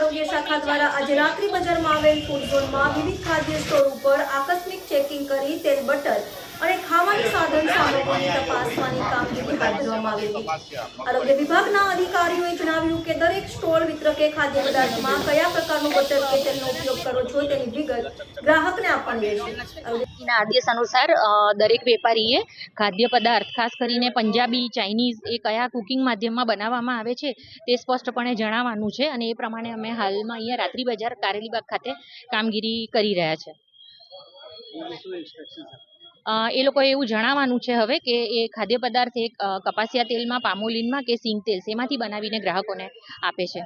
આરોગ્ય શાખા દ્વારા આજે રાત્રિ બજારમાં આવેલ ફૂડ ઝોનમાં વિવિધ ખાદ્ય સ્ટોર ઉપર આકસ્મિક ચેકિંગ કરી તેલ બટર અને ખાવાની સાધન સામગ્રીની તપાસવાની કામગીરી હાથ ધરવામાં આવી હતી। આરોગ્ય વિભાગના અધિકારીઓએ જણાવ્યું કે દરેક સ્ટોર વિતરકે ખાદ્ય પદાર્થમાં કયા પ્રકારનું બટર કે તેલનો ઉપયોગ કરો છો તેની વિગત ગ્રાહકને આપવાની રહેશે। આદેશ અનુસાર દરેક વેપારીએ ખાદ્ય પદાર્થ ખાસ કરીને પંજાબી ચાઇનીઝ એ કયા કુકિંગ માધ્યમમાં બનાવવામાં આવે છે તે સ્પષ્ટપણે જણાવવાનું છે અને એ પ્રમાણે અમે હાલમાં અહીંયા રાત્રિ બજાર કારેલીબાગ ખાતે કામગીરી કરી રહ્યા છે। એ લોકોએ એવું જણાવવાનું છે હવે કે એ ખાદ્ય પદાર્થ એક કપાસિયા તેલમાં, પામોલીનમાં કે સિંગ તેલ શેમાંથી બનાવીને ગ્રાહકોને આપે છે।